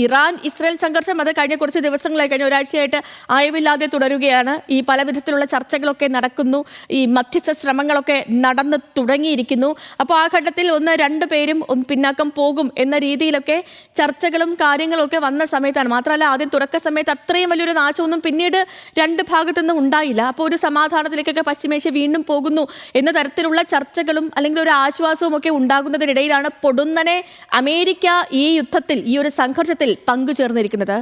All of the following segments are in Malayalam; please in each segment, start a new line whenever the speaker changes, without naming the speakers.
ഇറാൻ ഇസ്രായേൽ സംഘർഷം അത് കഴിഞ്ഞ കുറച്ച് ദിവസങ്ങളായി കഴിഞ്ഞ ഒരാഴ്ചയായിട്ട് അയവില്ലാതെ തുടരുകയാണ്. ഈ പല വിധത്തിലുള്ള ചർച്ചകളൊക്കെ നടക്കുന്നു, ഈ മധ്യസ്ഥ ശ്രമങ്ങളൊക്കെ നടന്ന് തുടങ്ങിയിരിക്കുന്നു. അപ്പോൾ ആ ഘട്ടത്തിൽ രണ്ട് പേരും പിന്നാക്കം പോകും എന്ന രീതിയിലൊക്കെ ചർച്ചകളും കാര്യങ്ങളും ഒക്കെ വന്ന സമയത്താണ്. മാത്രമല്ല ആദ്യം തുടക്ക സമയത്ത് അത്രയും വലിയൊരു നാശമൊന്നും പിന്നീട് രണ്ട് ഭാഗത്തുനിന്നും ഉണ്ടായില്ല. അപ്പോൾ ഒരു സമാധാനത്തിലേക്കൊക്കെ പശ്ചിമേഷ്യ വീണ്ടും പോകുന്നു എന്ന തരത്തിലുള്ള ചർച്ചകളും അല്ലെങ്കിൽ ഒരു ആശ്വാസവും ഒക്കെ ഉണ്ടാകുന്നതിനിടയിലാണ് പൊടുന്നനെ അമേരിക്ക ഈ യുദ്ധത്തിൽ, ഈ ഒരു സംഘർഷത്തിൽ പങ്കുചേർന്നിരിക്കുന്നത്.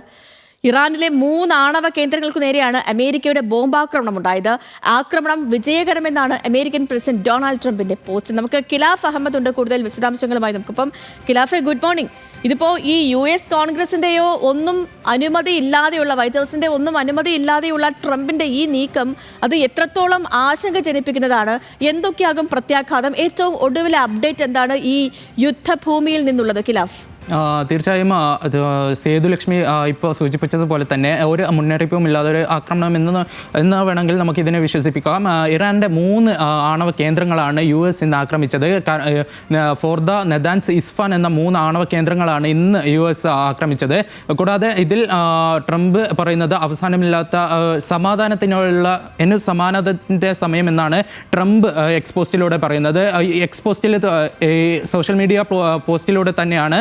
ഇറാനിലെ 3 ആണവ കേന്ദ്രങ്ങൾക്ക് നേരെയാണ് അമേരിക്കയുടെ ബോംബാക്രമണം ഉണ്ടായത്. ആക്രമണം വിജയകരമെന്നാണ് അമേരിക്കൻ പ്രസിഡന്റ് ഡൊണാൾഡ് ട്രംപിന്റെ പോസ്റ്റ്. നമുക്ക് ഖിലാഫ് അഹമ്മദ് ഉണ്ട് കൂടുതൽ വിശദാംശങ്ങളുമായി. നമുക്കിപ്പം ഖിലാഫെ, ഗുഡ് മോർണിംഗ്. ഇതിപ്പോ ഈ US കോൺഗ്രസിന്റെയോ ഒന്നും അനുമതി ഇല്ലാതെയുള്ള, വൈറ്റ് ഹൗസിന്റെ ഒന്നും അനുമതി ഇല്ലാതെയുള്ള ട്രംപിന്റെ ഈ നീക്കം അത് എത്രത്തോളം ആശങ്ക ജനിപ്പിക്കുന്നതാണ്? എന്തൊക്കെയാകും പ്രത്യാഘാതം? ഏറ്റവും ഒടുവിലെ അപ്ഡേറ്റ് എന്താണ് ഈ യുദ്ധഭൂമിയിൽ നിന്നുള്ളത് ഖിലാഫ്?
തീർച്ചയായും സേതുലക്ഷ്മി ഇപ്പോൾ സൂചിപ്പിച്ചതുപോലെ തന്നെ ഒരു മുന്നറിയിപ്പും ഇല്ലാതെ ഒരു ആക്രമണം എന്ന് വേണമെങ്കിൽ നമുക്കിതിനെ വിശ്വസിപ്പിക്കാം. ഇറാൻ്റെ 3 ആണവ കേന്ദ്രങ്ങളാണ് US ഇന്ന് ആക്രമിച്ചത്. ഫോർദ, നെതാൻസ്, ഇസ്ഫാൻ എന്ന 3 ആണവ കേന്ദ്രങ്ങളാണ് ഇന്ന് US ആക്രമിച്ചത്. കൂടാതെ ഇതിൽ ട്രംപ് പറയുന്നത് അവസാനമില്ലാത്ത സമാധാനത്തിൻ്റെ സമയം എന്നാണ് ട്രംപ് എക്സ്പോസ്റ്റിലൂടെ പറയുന്നത്. എക്സ്പോസ്റ്റിൽ സോഷ്യൽ മീഡിയ പോസ്റ്റിലൂടെ തന്നെയാണ്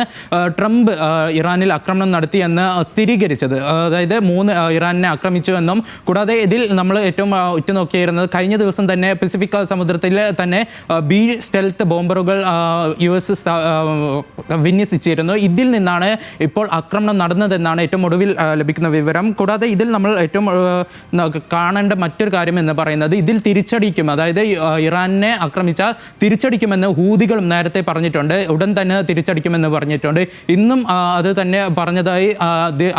ട്രംപ് ഇറാനിൽ ആക്രമണം നടത്തിയെന്ന് സ്ഥിരീകരിച്ചത്. അതായത് 3 ഇറാനെ ആക്രമിച്ചു എന്നും, കൂടാതെ ഇതിൽ നമ്മൾ ഏറ്റവും ഉറ്റുനോക്കിയിരുന്നത് കഴിഞ്ഞ ദിവസം തന്നെ പസഫിക് സമുദ്രത്തിൽ തന്നെ B സ്റ്റെൽത്ത് ബോംബറുകൾ US വിന്യസിച്ചിരുന്നു. ഇതിൽ നിന്നാണ് ഇപ്പോൾ ആക്രമണം നടന്നതെന്നാണ് ഏറ്റവും ഒടുവിൽ ലഭിക്കുന്ന വിവരം. കൂടാതെ ഇതിൽ നമ്മൾ ഏറ്റവും കാണേണ്ട മറ്റൊരു കാര്യം എന്ന് പറയുന്നത് ഇതിൽ തിരിച്ചടിക്കും, അതായത് ഇറാനെ ആക്രമിച്ചാൽ തിരിച്ചടിക്കുമെന്ന് ഹൂതികളും നേരത്തെ പറഞ്ഞിട്ടുണ്ട്. ഉടൻ തന്നെ തിരിച്ചടിക്കുമെന്ന് പറഞ്ഞിട്ടുണ്ട്. ഇന്നും അത് തന്നെ പറഞ്ഞതായി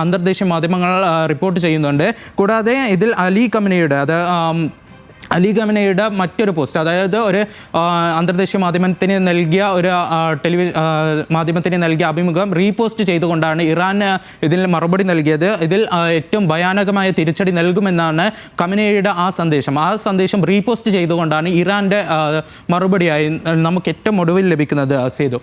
അന്തർദേശീയ മാധ്യമങ്ങൾ റിപ്പോർട്ട് ചെയ്യുന്നുണ്ട്. കൂടാതെ ഇതിൽ അലി ഖമനയുടെ മറ്റൊരു പോസ്റ്റ്, അതായത് ഒരു അന്തർദേശീയ മാധ്യമത്തിന് നൽകിയ ഒരു മാധ്യമത്തിന് നൽകിയ അഭിമുഖം റീപോസ്റ്റ് ചെയ്തുകൊണ്ടാണ് ഇറാൻ ഇതിൽ മറുപടി നൽകിയത്. ഇതിൽ ഏറ്റവും ഭയാനകമായ തിരിച്ചടി നൽകുമെന്നാണ് ഖമനയുടെ ആ സന്ദേശം റീപോസ്റ്റ് ചെയ്തുകൊണ്ടാണ് ഇറാൻ്റെ മറുപടിയായി നമുക്ക് ഏറ്റവും ഒടുവിൽ ലഭിക്കുന്നത്. സേതു,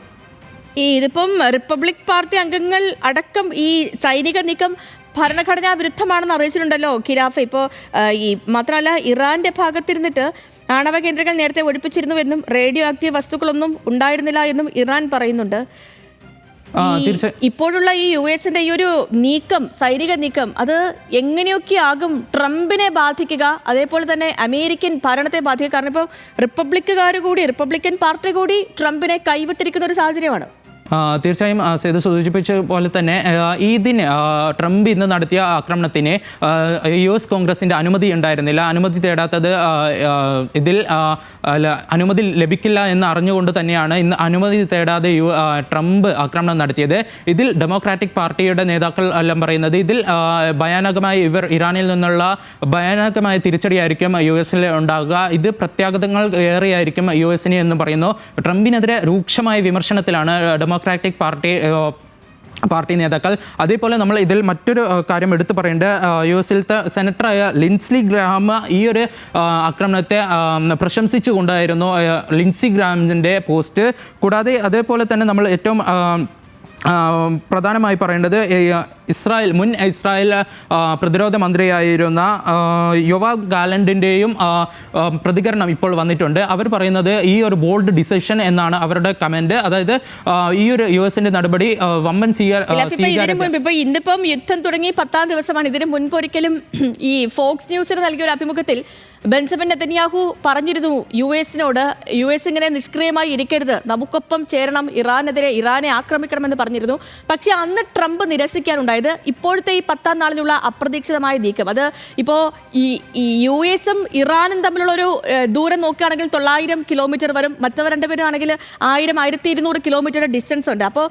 ഇതിപ്പം റിപ്പബ്ലിക് പാർട്ടി അംഗങ്ങൾ അടക്കം ഈ സൈനിക നീക്കം ഭരണഘടനാ വിരുദ്ധമാണെന്ന് അറിയിച്ചിട്ടുണ്ടല്ലോ ഖിലാഫ്. ഇപ്പോൾ മാത്രമല്ല ഇറാന്റെ ഭാഗത്തിരുന്നിട്ട് ആണവ കേന്ദ്രങ്ങൾ നേരത്തെ ഒഴിപ്പിച്ചിരുന്നുവെന്നും റേഡിയോ ആക്റ്റീവ് വസ്തുക്കളൊന്നും ഉണ്ടായിരുന്നില്ല എന്നും ഇറാൻ പറയുന്നുണ്ട്. ഇപ്പോഴുള്ള ഈ US-ന്റെ ഈ ഒരു നീക്കം, സൈനിക നീക്കം, അത് എങ്ങനെയൊക്കെ ആകും ട്രംപിനെ ബാധിക്കുക, അതേപോലെ തന്നെ അമേരിക്കൻ ഭരണത്തെ ബാധിക്കുക? കാരണം ഇപ്പോൾ റിപ്പബ്ലിക്കൻ പാർട്ടി കൂടി ട്രംപിനെ കൈവിട്ടിരിക്കുന്ന ഒരു സാഹചര്യമാണ്.
തീർച്ചയായും സേതു സൂചിപ്പിച്ച പോലെ തന്നെ ഇതിന് ട്രംപ് ഇന്ന് നടത്തിയ ആക്രമണത്തിന് US കോൺഗ്രസിൻ്റെ അനുമതി ഉണ്ടായിരുന്നില്ല. അനുമതി തേടാത്തത് ഇതിൽ അനുമതി ലഭിക്കില്ല എന്ന് അറിഞ്ഞുകൊണ്ട് തന്നെയാണ് ഇന്ന് അനുമതി തേടാതെ ട്രംപ് ആക്രമണം നടത്തിയത്. ഇതിൽ ഡെമോക്രാറ്റിക് പാർട്ടിയുടെ നേതാക്കൾ എല്ലാം പറയുന്നത് ഇതിൽ ഇറാനിൽ നിന്നുള്ള ഭയാനകമായ തിരിച്ചടിയായിരിക്കും US-ൽ ഉണ്ടാകുക. ഇത് പ്രത്യാഘാതങ്ങൾ ഏറെയായിരിക്കും US-ന് എന്ന് പറയുന്നു. ട്രംപിനെതിരെ രൂക്ഷമായ വിമർശനത്തിലാണ് ഡെമോക്രാറ്റിക് പാർട്ടി നേതാക്കൾ. അതേപോലെ നമ്മൾ ഇതിൽ മറ്റൊരു കാര്യം എടുത്തു പറയേണ്ടത് US-ലെ സെനറ്ററായ ലിൻഡ്സി ഗ്രാഹാം ഈ ഒരു ആക്രമണത്തെ പ്രശംസിച്ചുകൊണ്ടായിരുന്നു ലിൻഡ്സി ഗ്രാഹാമിൻ്റെ പോസ്റ്റ്. കൂടാതെ അതേപോലെ തന്നെ നമ്മൾ ഏറ്റവും പ്രധാനമായി പറയേണ്ടത് മുൻ ഇസ്രായേൽ പ്രതിരോധ മന്ത്രിയായിരുന്ന യോവാവ് ഗാലന്റിൻ്റെയും പ്രതികരണം ഇപ്പോൾ വന്നിട്ടുണ്ട്. അവർ പറയുന്നത് ഈ ഒരു ബോൾഡ് ഡിസിഷൻ എന്നാണ് അവരുടെ കമന്റ്. അതായത് ഈ ഒരു US-ന്റെ നടപടി വമ്പൻ
ഇന്നിപ്പം യുദ്ധം തുടങ്ങി 10ാം ദിവസമാണ്. ഇതിന് മുൻപൊരിക്കലും ഈ ഫോക്സ് ന്യൂസിന് നൽകിയ ഒരു അഭിമുഖത്തിൽ ബെഞ്ചമിൻ നെതന്യാഹു പറഞ്ഞിരുന്നു US-നോട്, US ഇങ്ങനെ നിഷ്ക്രിയമായി ഇരിക്കരുത്, നമുക്കൊപ്പം ചേരണം, ഇറാനെ ആക്രമിക്കണമെന്ന് പറഞ്ഞിരുന്നു. പക്ഷേ അന്ന് ട്രംപ് നിരസിക്കാനുണ്ടായത് ഇപ്പോഴത്തെ ഈ 10ാം നാളിലുള്ള അപ്രതീക്ഷിതമായ നീക്കം. അത് ഇപ്പോൾ ഈ US-ഉം ഇറാനും തമ്മിലുള്ളൊരു ദൂരം നോക്കുകയാണെങ്കിൽ 900 കിലോമീറ്റർ വരും. മറ്റവർ രണ്ടുപേരും ആണെങ്കിൽ 1000-1200 കിലോമീറ്റർ ഡിസ്റ്റൻസ് ഉണ്ട്. അപ്പോൾ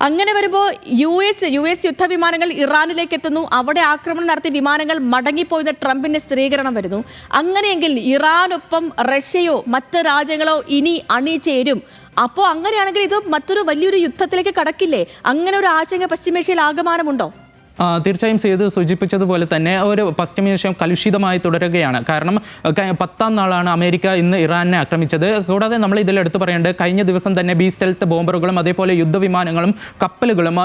അങ്ങനെ വരുമ്പോൾ US യുദ്ധവിമാനങ്ങൾ ഇറാനിലേക്ക് എത്തുന്നു, അവിടെ ആക്രമണം നടത്തിയ വിമാനങ്ങൾ മടങ്ങിപ്പോയെന്ന് ട്രംപിന്റെ സ്ഥിരീകരണം വരുന്നു. അങ്ങനെയെങ്കിൽ ഇറാനൊപ്പം റഷ്യയോ മറ്റ് രാജ്യങ്ങളോ ഇനി അണിചേരും. അപ്പോൾ അങ്ങനെയാണെങ്കിൽ ഇത് മറ്റൊരു വലിയൊരു യുദ്ധത്തിലേക്ക് കടക്കില്ലേ? അങ്ങനെ ഒരു ആശങ്ക പശ്ചിമേഷ്യയിൽ ആകമാനമുണ്ടോ?
തീർച്ചയായും സേതു സൂചിപ്പിച്ചതുപോലെ തന്നെ ഒരു പശ്ചിമേഷ്യ കലുഷിതമായി തുടരുകയാണ്. കാരണം 10ാം നാളാണ് അമേരിക്ക ഇന്ന് ഇറാനെ ആക്രമിച്ചത്. കൂടാതെ നമ്മൾ ഇതിൽ എടുത്തു പറയേണ്ടത് കഴിഞ്ഞ ദിവസം തന്നെ B സ്റ്റെൽത്ത് ബോംബറുകളും അതേപോലെ യുദ്ധവിമാനങ്ങളും കപ്പലുകളും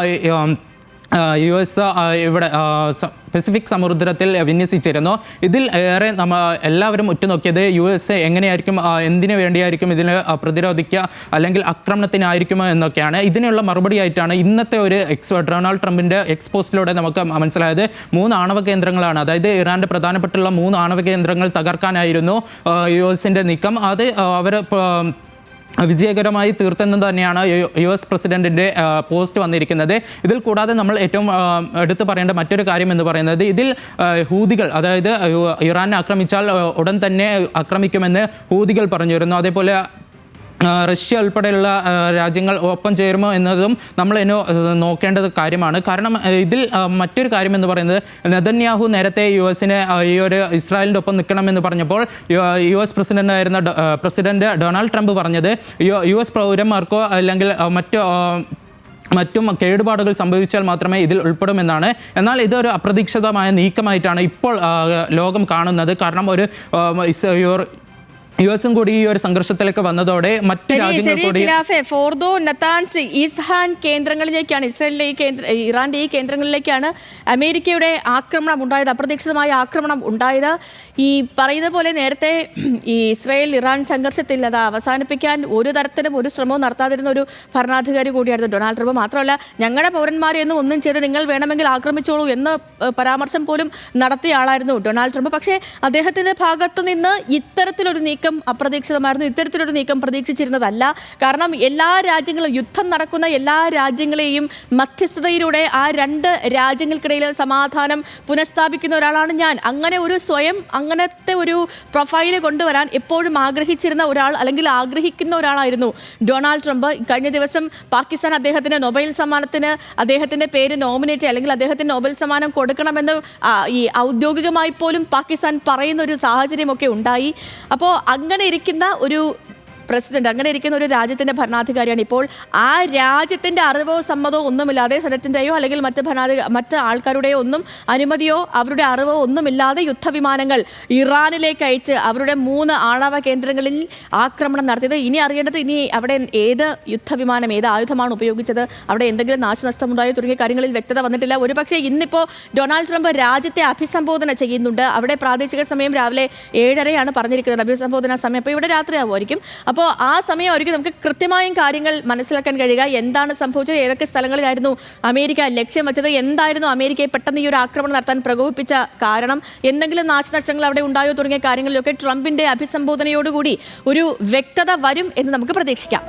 US ഇവിടെ പസഫിക് സമുദ്രത്തിൽ വിന്യസിച്ചിരുന്നു. ഇതിൽ ഏറെ എല്ലാവരും ഉറ്റുനോക്കിയത് US എങ്ങനെയായിരിക്കും, എന്തിനു വേണ്ടിയായിരിക്കും ഇതിന് പ്രതിരോധിക്കുക അല്ലെങ്കിൽ ആക്രമണത്തിനായിരിക്കുമോ എന്നൊക്കെയാണ്. ഇതിനുള്ള മറുപടിയായിട്ടാണ് ഇന്നത്തെ ഒരു ഡൊണാൾഡ് ട്രംപിൻ്റെ എക്സ്പോസ്റ്റിലൂടെ നമുക്ക് മനസ്സിലായത് 3 ആണവ കേന്ദ്രങ്ങളാണ്. അതായത് ഇറാൻ്റെ പ്രധാനപ്പെട്ടുള്ള 3 ആണവ കേന്ദ്രങ്ങൾ തകർക്കാനായിരുന്നു US-ൻ്റെ നീക്കം. അത് അവർ വിജയകരമായി തീർത്തെന്ന് തന്നെയാണ് US പ്രസിഡന്റിൻ്റെ പോസ്റ്റ് വന്നിരിക്കുന്നത്. ഇതിൽ കൂടാതെ നമ്മൾ ഏറ്റവും എടുത്തു പറയേണ്ട മറ്റൊരു കാര്യം എന്ന് പറയുന്നത്, ഇതിൽ ഹൂതികൾ, അതായത് ഇറാനെ ആക്രമിച്ചാൽ ഉടൻ തന്നെ ആക്രമിക്കുമെന്ന് ഹൂതികൾ പറഞ്ഞിരുന്നു. അതേപോലെ റഷ്യ ഉൾപ്പെടെയുള്ള രാജ്യങ്ങൾ ഒപ്പം ചേരുമോ എന്നതും നമ്മൾ നോക്കേണ്ടത് കാര്യമാണ്. കാരണം ഇതിൽ മറ്റൊരു കാര്യം എന്ന് പറയുന്നത്, നെതന്യാഹു നേരത്തെ US-നെ ഈ ഒരു ഇസ്രായേലിൻ്റെ ഒപ്പം നിൽക്കണമെന്ന് പറഞ്ഞപ്പോൾ US പ്രസിഡന്റ് ഡൊണാൾഡ് ട്രംപ് പറഞ്ഞത് US പൗരന്മാർക്കോ അല്ലെങ്കിൽ മറ്റും കേടുപാടുകൾ സംഭവിച്ചാൽ മാത്രമേ ഇതിൽ ഉൾപ്പെടുമെന്നാണ്. എന്നാൽ ഇതൊരു അപ്രതീക്ഷിതമായ നീക്കമായിട്ടാണ് ഇപ്പോൾ ലോകം കാണുന്നത്. കാരണം ഒരു US-ഉം കൂടി ഈ ഒരു സംഘർഷത്തിലേക്ക് വന്നതോടെ മറ്റ് രാജ്യങ്ങൾ കൂടി
ഫോർദോ, നതാൻസ്, ഇസ്ഹാൻ കേന്ദ്രങ്ങളിലേക്കാണ്, ഇറാന്റെ ഈ കേന്ദ്രങ്ങളിലേക്കാണ് അമേരിക്കയുടെ ആക്രമണം ഉണ്ടായത്, അപ്രതീക്ഷിതമായ ആക്രമണം ഉണ്ടായത്. ഈ പറയുന്ന പോലെ നേരത്തെ ഈ ഇസ്രായേൽ ഇറാൻ സംഘർഷത്തിൽ അത് അവസാനിപ്പിക്കാൻ ഒരു തരത്തിലും ഒരു ശ്രമവും നടത്താതിരുന്ന ഒരു ഭരണാധികാരി കൂടിയായിരുന്നു ഡൊണാൾഡ് ട്രംപ്. മാത്രമല്ല, ഞങ്ങളുടെ പൗരന്മാരെ ഒന്നും ചെയ്ത് നിങ്ങൾ വേണമെങ്കിൽ ആക്രമിച്ചോളൂ എന്ന പരാമർശം പോലും നടത്തിയ ആളായിരുന്നു ഡൊണാൾഡ് ട്രംപ്. പക്ഷേ അദ്ദേഹത്തിന്റെ ഭാഗത്തു നിന്ന് ഇത്തരത്തിലൊരു നീക്കം അപ്രതീക്ഷിതമായിരുന്നു. ഇത്തരത്തിലൊരു നീക്കം പ്രതീക്ഷിച്ചിരുന്നതല്ല. കാരണം എല്ലാ രാജ്യങ്ങളും, യുദ്ധം നടക്കുന്ന എല്ലാ രാജ്യങ്ങളെയും മധ്യസ്ഥതയിലൂടെ ആ 2 രാജ്യങ്ങൾക്കിടയിൽ സമാധാനം പുനഃസ്ഥാപിക്കുന്ന ഒരാളാണ് ഞാൻ. അങ്ങനെ ഒരു അങ്ങനത്തെ ഒരു പ്രൊഫൈല് കൊണ്ടുവരാൻ എപ്പോഴും ആഗ്രഹിച്ചിരുന്ന ഒരാൾ, അല്ലെങ്കിൽ ആഗ്രഹിക്കുന്ന ഒരാളായിരുന്നു ഡൊണാൾഡ് ട്രംപ്. കഴിഞ്ഞ ദിവസം പാകിസ്ഥാൻ അദ്ദേഹത്തിന് നൊബേൽ സമ്മാനത്തിന് അദ്ദേഹത്തിന്റെ പേര് നോമിനേറ്റ്, അല്ലെങ്കിൽ അദ്ദേഹത്തിന് നൊബേൽ സമ്മാനം കൊടുക്കണമെന്ന് ഈ ഔദ്യോഗികമായി പോലും പാകിസ്ഥാൻ പറയുന്ന ഒരു സാഹചര്യമൊക്കെ ഉണ്ടായി. അപ്പോൾ അങ്ങനെ ഇരിക്കുന്ന ഒരു പ്രസിഡന്റ്, അങ്ങനെ ഇരിക്കുന്ന ഒരു രാജ്യത്തിന്റെ ഭരണാധികാരിയാണ് ഇപ്പോൾ ആ രാജ്യത്തിന്റെ അറിവോ സമ്മതമോ ഒന്നുമില്ലാതെ, സെനറ്റിന്റെയോ അല്ലെങ്കിൽ മറ്റ് ആൾക്കാരുടെയോ ഒന്നും അനുമതിയോ അവരുടെ അറിവോ ഒന്നുമില്ലാതെ യുദ്ധവിമാനങ്ങൾ ഇറാനിലേക്ക് അയച്ച് അവരുടെ 3 ആണവ കേന്ദ്രങ്ങളിൽ ആക്രമണം നടത്തിയത്. ഇനി അറിയേണ്ടത്, ഇനി അവിടെ ഏത് യുദ്ധവിമാനം, ഏത് ആയുധമാണ് ഉപയോഗിച്ചത്, അവിടെ എന്തെങ്കിലും നാശനഷ്ടമുണ്ടായോ തുടങ്ങിയ കാര്യങ്ങളിൽ വ്യക്തത വന്നിട്ടില്ല. ഒരുപക്ഷെ ഇന്നിപ്പോൾ ഡൊണാൾഡ് ട്രംപ് രാജ്യത്തെ അഭിസംബോധന ചെയ്യുന്നുണ്ട്. അവിടെ പ്രാദേശിക സമയം രാവിലെ 7:30 പറഞ്ഞിരിക്കുന്നത് അഭിസംബോധന സമയം. അപ്പോൾ ഇവിടെ രാത്രിയാവുമായിരിക്കും. അപ്പോൾ ആ സമയമായിരിക്കും നമുക്ക് കൃത്യമായും കാര്യങ്ങൾ മനസ്സിലാക്കാൻ കഴിയുക. എന്താണ് സംഭവിച്ചത്, ഏതൊക്കെ സ്ഥലങ്ങളിലായിരുന്നു അമേരിക്ക ലക്ഷ്യം വെച്ചത്, എന്തായിരുന്നു അമേരിക്കയെ പെട്ടെന്ന് ഈ ഒരു ആക്രമണം നടത്താൻ പ്രകോപിപ്പിച്ച കാരണം, എന്തെങ്കിലും നാശനഷ്ടങ്ങൾ അവിടെ ഉണ്ടായോ തുടങ്ങിയ കാര്യങ്ങളിലൊക്കെ ട്രംപിന്റെ അഭിസംബോധനയോടുകൂടി ഒരു വ്യക്തത വരും എന്ന് നമുക്ക് പ്രതീക്ഷിക്കാം.